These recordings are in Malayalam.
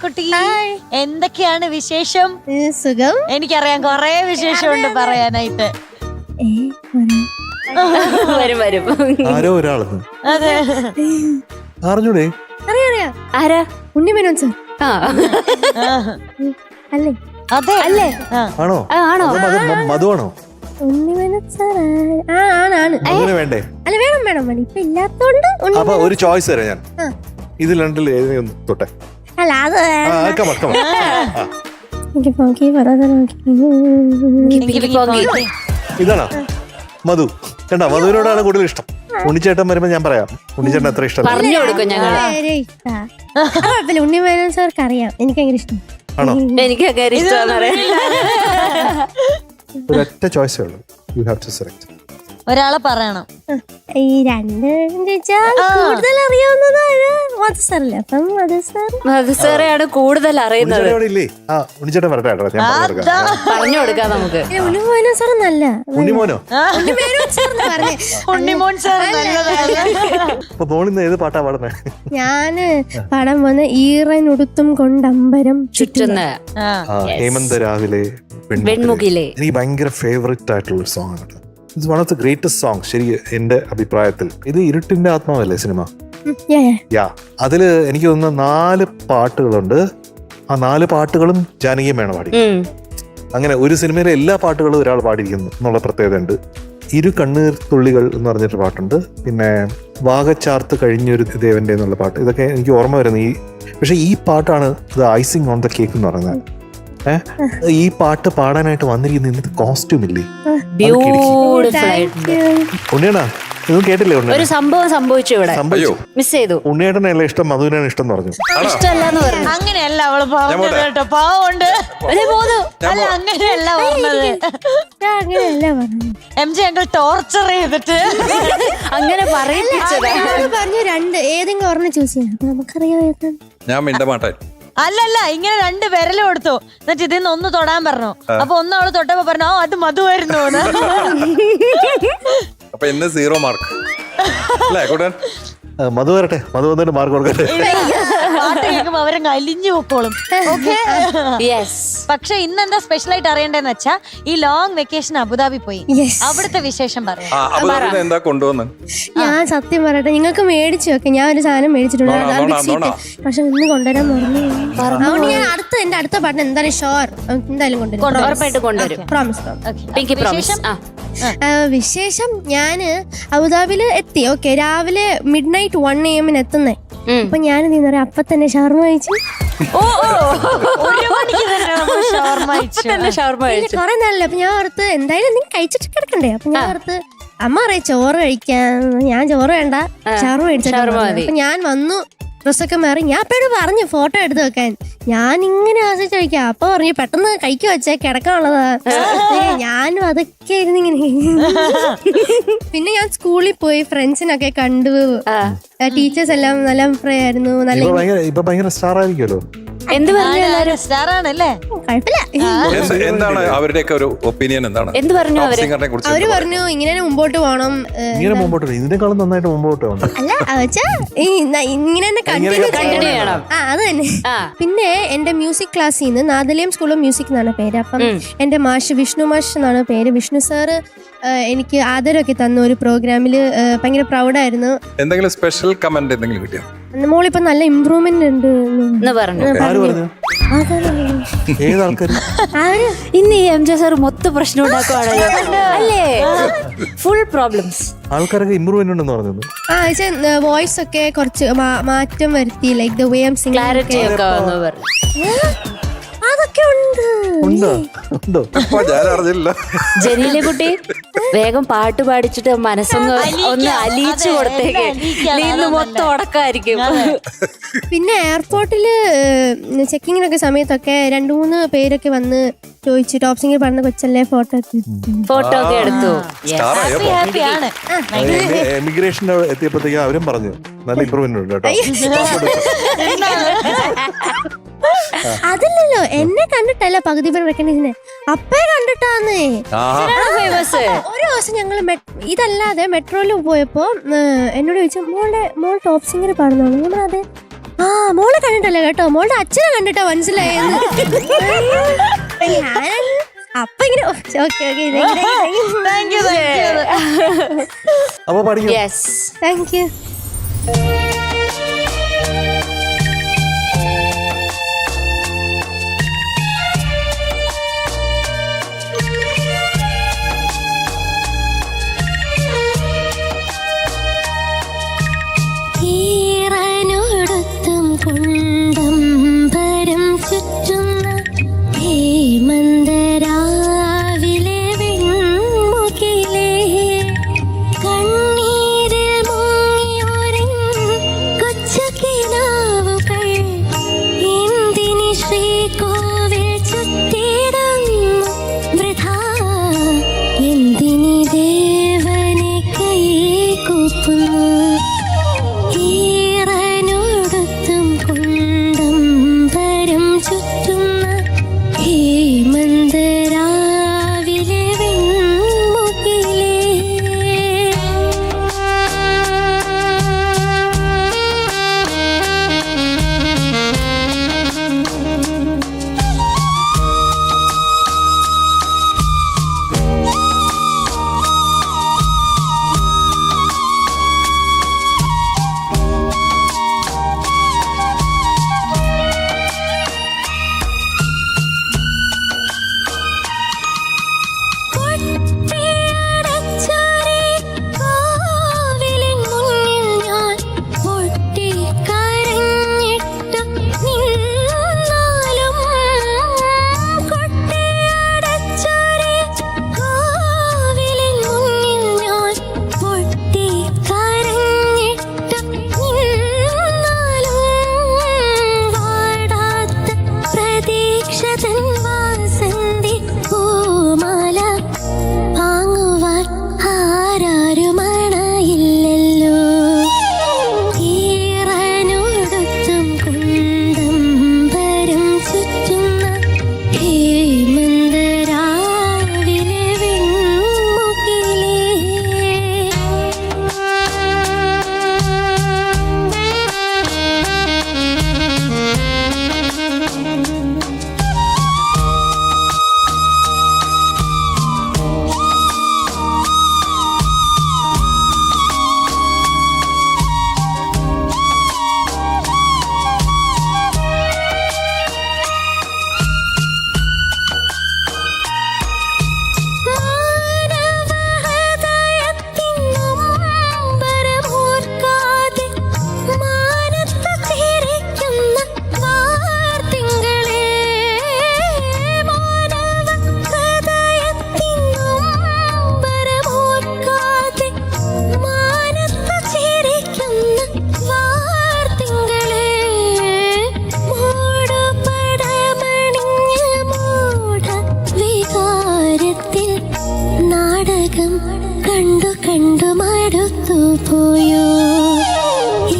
കുട്ടി, എന്തൊക്കെയാണ് വിശേഷം? സുഖം. എനിക്കറിയാം കൊറേ വിശേഷമുണ്ട് പറയാനായിട്ട്. വരും ആരോ ഒരാളെന്ന് അതെ, അറിഞ്ഞൂടെ? അറിയാ ആരാ? ഉണ്ണിമേനോൻ സാർ അല്ലേ? അതെ അല്ലേ? ആണോ? ആണോ? മധുവാണോ? ഉണ്ണിമേനോൻ സാർ ആണ്. അങ്ങനെ വേണ്ടേ? അല്ല വേണം വേണം വേണം. ഇപ്പൊ ഇല്ലാത്തോണ്ട് അപ്പൊ ഒരു ചോയ്സ് തരാം ഞാൻ. ഇത് രണ്ടിൽ ഏതെങ്കിലും തൊട്ടെ. അല്ല അത് ഇതാണോ മധു? കണ്ടാ, മധുവിനോടാണ് കൂടുതൽ ഇഷ്ടം. ഉണ്ണിച്ചേട്ടൻ വരുമ്പോ ഞാൻ പറയാം ഉണ്ണിച്ചേട്ടൻ അത്ര ഇഷ്ടം. പറഞ്ഞു കൊടുക്കും ഞങ്ങൾ. കുഴപ്പമില്ല, ഉണ്ണിമേനോൻ സാർക്ക് അറിയാം എനിക്ക് ഭയങ്കര ഇഷ്ടം. ആണോ? എനിക്ക് ഇഷ്ടം. ഒരൊറ്റ ചോയ്സേ ഉള്ളൂ. You have to select. ഒരാളെ പറയണം. ഈ രണ്ട് കൂടുതൽ അറിയാവുന്നതാണ് മധു സാറല്ലേ. അപ്പം മധു സാറെയാണ് കൂടുതൽ അറിയുന്നത്. ഇല്ലേ? ആ ഉണ്ണിച്ചേട്ടൻ വരട്ടെ കേട്ടോ, ഞാൻ പറഞ്ഞു കൊടുക്കാം. പറഞ്ഞു കൊടുക്കാം നമുക്ക്. ഉണ്ണിമേനോൻ സാർ നല്ല ഉണ്ണിമോനോ? ഉണ്ണിമോൻ സാർ നല്ലതാണ്. അപ്പൊ മോളിന്ന് ഏത് പാട്ടാ പാടുന്നത്? ഞാന് പാടാൻ പോകുന്ന ഈറനുടുത്തും കൊണ്ടമ്പരം ചുറ്റുന്ന ഹേമന്ത രാവിലെ വെൺമുകിലെ. എനിക്ക് ഭയങ്കര ഫേവറേറ്റ് ആയിട്ടുള്ള സോങ് ആണ്. It's one of the greatest song. ശരി, എന്റെ അഭിപ്രായത്തിൽ ഇത് ഇരുട്ടിന്റെ ആത്മാവല്ലേ സിനിമ? യാ, അതില് എനിക്ക് തോന്നുന്ന 4 പാട്ടുകളുണ്ട്. ആ 4 പാട്ടുകളും ജാനകിയും വേണം പാടി. അങ്ങനെ ഒരു സിനിമയിലെ എല്ലാ പാട്ടുകളും ഒരാൾ പാടിയിരിക്കുന്നു എന്നുള്ള പ്രത്യേകത ഉണ്ട്. ഇരു കണ്ണീർ തുള്ളികൾ എന്ന് പറഞ്ഞിട്ട് പാട്ടുണ്ട്. പിന്നെ വാഗച്ചാർത്ത് കഴിഞ്ഞൊരു ദേവന്റെ എന്നുള്ള പാട്ട്. ഇതൊക്കെ എനിക്ക് ഓർമ്മ വരുന്നു. പക്ഷെ ഈ പാട്ടാണ് the icing on the cake എന്ന് പറയുന്നത്. ഈ പാട്ട് പാടാനായിട്ട് വന്നിരിക്കുന്ന ഇന്നത്തെ കോസ്റ്റ്യൂം ഇല്ലേ, ഉണ്ണിയേട്ടാ ഇതൊന്നും കേട്ടില്ലേ? ഒരു സംഭവം സംഭവിച്ചു ഇവിടെ, മിസ് ചെയ്തു. ഉണ്ണിയേട്ടനല്ല ഇഷ്ടം, മധുവിനാണ് ഇഷ്ടം എന്ന് പറഞ്ഞു. ഇഷ്ടമല്ലെന്ന് പറഞ്ഞു. അങ്ങനെയല്ല അവള് പറഞ്ഞത് കേട്ടോ, പാവമുണ്ട്. അല്ല അങ്ങനെയല്ല പറഞ്ഞത്. അങ്ങനെയല്ല പറഞ്ഞു. MJ ഞങ്ങൾ ടോർച്ചർ ചെയ്തിട്ട് അങ്ങനെ പറയിപ്പിച്ചത്. പറഞ്ഞു രണ്ട് ഏതെങ്കിലും ഒരെണ്ണം ചൂസ് ചെയ്യാം. അപ്പൊ നമുക്കറിയാം. ഞാൻ മിണ്ടമാട്ടെ. അല്ലല്ല, ഇങ്ങനെ 2 വിരലും എടുത്തു. എന്നിട്ട് ഇതിന്ന് ഒന്ന് തൊടാൻ പറഞ്ഞു. അപ്പൊ ഒന്ന് അവള് തൊട്ടപ്പോ പറഞ്ഞു അത് മധുവായിരുന്നു. അപ്പൊ ഇന്ന് 0 മാർക്ക് അല്ലേ കൂട്ടൻ? മധു വരട്ടെ, മധു വന്നിട്ട് മാർക്ക് കൊടുക്കട്ടെ. പാട്ട് കേൾക്കുമ്പോ അവരങ്ങ് അലിഞ്ഞു പോക്കോളും. പക്ഷെ ഇന്ന് എന്താ സ്പെഷ്യൽ ആയിട്ട് അറിയണ്ടെന്ന് വെച്ചാ, ഈ ലോങ് വെക്കേഷൻ അബുദാബി പോയി. അവിടുത്തെ വിശേഷം പറയാം. എന്താ കൊണ്ടുവന്ന്? ഞാൻ സത്യം പറയട്ടെ, നിങ്ങൾക്ക് മേടിച്ചു വെക്കെ. ഞാൻ ഒരു സാധനം മേടിച്ചിട്ടുണ്ട്, പക്ഷെ ഇന്ന് കൊണ്ടുവരാൻ പറഞ്ഞു. അതുകൊണ്ട് ഞാൻ എന്റെ അടുത്ത പാട്ടിന് എന്തായാലും ഷുവർ എന്തായാലും കൊണ്ടുവരും. പ്രോമിസ്. വിശേഷം ഞാന് അബുദാബിയില് എത്തി. ഓക്കെ, രാവിലെ midnight 1 AM എത്തുന്നേ. അപ്പൊ ഞാൻ അപ്പൊ തന്നെ ഷവർമ കഴിച്ചു. കൊറേ നാളല്ലേ. അപ്പൊ ഞാൻ ഓർത്ത് എന്തായാലും നീ കഴിച്ചിട്ട് കിടക്കണ്ടേ. അപ്പൊ ഞാൻ ഓർത്ത് അമ്മ പറയും ചോറ് കഴിക്കാൻ. ഞാൻ ചോറ് വേണ്ട, ഷവർമ കഴിച്ചിട്ട്. അപ്പൊ ഞാൻ വന്നു, ഡ്രസ്സൊക്കെ മാറി. ഞാൻ അപ്പോഴും പറഞ്ഞു ഫോട്ടോ എടുത്ത് വെക്കാൻ. ഞാൻ ഇങ്ങനെ ആസ്വദിച്ച് കഴിക്കാം. അപ്പൊ പറഞ്ഞു പെട്ടെന്ന് കഴിക്കു വെച്ചേ, കിടക്കാനുള്ളതാ. ഞാനും അതൊക്കെ ആയിരുന്നു ഇങ്ങനെ. പിന്നെ ഞാൻ സ്കൂളിൽ പോയി, ഫ്രണ്ട്സിനൊക്കെ കണ്ടു. ടീച്ചേഴ്സ് എല്ലാം നല്ല അഭിപ്രായമായിരുന്നു. ഭയങ്കര സ്റ്റാർ ആയിരിക്കുമല്ലോ. എന്ത് പറഞ്ഞു? സ്റ്റാർ ആണല്ലേ? കുഴപ്പമില്ല. എന്താണ് അവരുടെയൊക്കെ ഒരു ഒപ്പീനിയൻ? എന്താണ് എന്ത് പറഞ്ഞു അവര് പറഞ്ഞു ഇങ്ങനെ മുമ്പോട്ട് പോകണം. ഇങ്ങനെ മുമ്പോട്ട്, ഇതിനേക്കാളും നന്നായിട്ട് മുമ്പോട്ട് പോകണം. അല്ല ഇങ്ങനെ തന്നെ കണ്ടിന്യൂ ചെയ്യണം. അത് തന്നെ. പിന്നെ എന്റെ മ്യൂസിക് ക്ലാസ്സിൽ നിന്ന് നാദലയം സ്കൂൾ ഓഫ് മ്യൂസിക് എന്നാണ് പേര്. അപ്പം എന്റെ മാഷ് വിഷ്ണു മാഷ് എന്നാണ് പേര്. വിഷ്ണു സാറ് എനിക്ക് ആദരവൊക്കെ തന്ന ഒരു പ്രോഗ്രാമില് ഭയങ്കര പ്രൗഡായിരുന്നു. എന്തെങ്കിലും സ്പെഷ്യൽ കമന്റ് എന്തെങ്കിലും കിട്ടിയോ? മോളിപ്പോ നല്ല ഇമ്പ്രൂവ്മെന്റ് ഉണ്ട് ഇന്ന് ഈ MJ സാർ മൊത്തം പ്രശ്നം ഉണ്ടാക്കുവാണല്ലോ അല്ലേ? Full problems. ആൾക്കാരൊക്കെ ഇമ്പ്രൂവ്മെന്റ് ഉണ്ടെന്ന് പറഞ്ഞു. വോയിസ് ഒക്കെ കുറച്ച് മാറ്റം വരുത്തി. Like the way I am singing, clarity ഒക്കെ വന്നു പറഞ്ഞു. അതൊക്കെ ഉണ്ട്. ജനീലെ കുട്ടി വേഗം പാട്ട് പാടിച്ചിട്ട് മനസ്സൊന്ന് ഒന്ന് അലിയിച്ചു കൊടുത്തേക്ക്. നീന്ന് മൊത്തം ഉടക്കായിരിക്കും. പിന്നെ എയർപോർട്ടില് ചെക്കിങ്ങിനൊക്കെ സമയത്തൊക്കെ 2-3 പേരൊക്കെ വന്ന് ചോദിച്ചു ടോപ്പ് സിംഗർ പറഞ്ഞ കൊച്ചല്ലേ, ഫോട്ടോ ഒക്കെ എടുത്തു. എമിഗ്രേഷൻ എത്തിയപ്പോഴത്തേക്ക് അവരും പറഞ്ഞു നല്ല ഇമ്പ്രൂവ്മെന്റ് ഉണ്ട് കേട്ടോ. അതല്ലല്ലോ, എന്നെ കണ്ടിട്ടല്ല പകുതി പേര് റെക്കഗ്നൈസിനെ, അപ്പേ കണ്ടിട്ടാന്ന്. ഒരു ദിവസം ഞങ്ങള് ഇതല്ലാതെ മെട്രോയിൽ പോയപ്പോ എന്നോട് ചോദിച്ചു മോൾ ടോപ്പ് സിംഗർ പാടുന്നതാണ്. ഞാൻ അതെ. ആ മോളെ കണ്ടിട്ടല്ല കേട്ടോ, മോളുടെ അച്ഛനെ കണ്ടിട്ടാ മനസ്സിലായത്. ഞാൻ അപ്പൊ ഇങ്ങനെ ഓക്കെ ഓക്കെ താങ്ക് യു അപ്പൊ പഠിക്കും. യെസ്. Thank you. ഈറനോടൊത്തും കുണ്ടം പരം ചുറ്റുന്ന ഹേമന്തരാവിലെ വെൺമുകിലേ, കണ്ണീരിൽ മുങ്ങിയൊരൻ കൊച്ചുകിനാവുകൾ എന്തിനി ശ്രീകോവിൽ ചുറ്റിടുന്നു വൃഥാ, എന്തിനി ദേവനെ കൈകൂപ്പുന്നു. ഈറനോടൊത്തും കുണ്ടം പരം ചുറ്റുന്ന ഹേമന്തരാവിലെ വെൺമുകിലേ. പൊട്ടിയടച്ചൊരേ കോവിലിൻ മുന്നിൽ ഞാൻ പൊട്ടിക്കരഞ്ഞിട്ടു നിന്നാലും, പൊട്ടിയടച്ചൊരേ കോവിലിൻ മുന്നിൽ ഞാൻ പൊട്ടിക്കരഞ്ഞിട്ടു നിന്നാലും, വാടാത്ത പ്രതീക്ഷ തൻ വാസന്തി പൂമാല വാങ്ങുവാൻ ആരാരുമണയില്ലല്ലോ. ഈറനോടൊത്തും കുണ്ടം പരം ചുറ്റുന്ന ഹേമന്തരാവിലെ വെൺമുകിലേ. മാനവഹൃദയത്തിൻ നൊമ്പരമോർക്കാതെ മാനത്ത് ചിരിക്കുന്ന വാർത്തിങ്കളേ, മാനവഹൃദയത്തിൻ നൊമ്പരമോർക്കാതെ മാനത്ത് ചിരിക്കുന്ന വാർത്തിങ്കളേ, മൂടുപടമണിഞ്ഞ മൂഢ വികാരത്തിൽ നാടകം കണ്ടു കണ്ടു മടുത്തു പോയോ.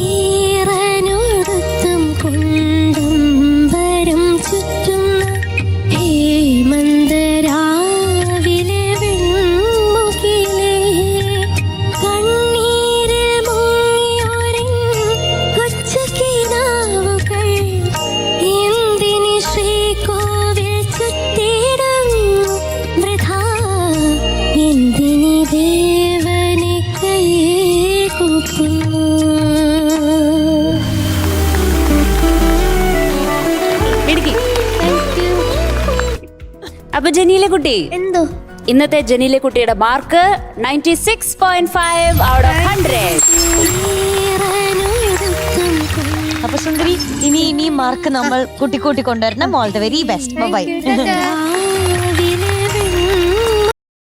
ഈറനോടൊത്തും കുണ്ടം പരം ചുറ്റുന്ന ഹേമന്തരാവിലെ വെൺമുകിലേ, കണ്ണീരിൽ മുങ്ങിയൊരൻ കൊച്ചുകിനാവുകൾ എന്തിനി ശ്രീകോവിൽ ചുറ്റിടുന്നു വൃഥാ, എന്തിനി ദേവനെ കൈകൂപ്പുന്നു. ഇടുക്കി. അപ്പൊ ജനീലെ കുട്ടി, എന്തോ ഇന്നത്തെ ജനീലെ കുട്ടിയുടെ മാർക്ക് 96.5 ഔട്ട് ഓഫ് 100. ഈറനോടൊത്തും അപ്പൊ സുന്ദരി, ഇനി മാർക്ക് നമ്മൾ കൂട്ടിക്കൂട്ടി കൊണ്ടുവരണം. All the very best. Bye. കുണ്ടം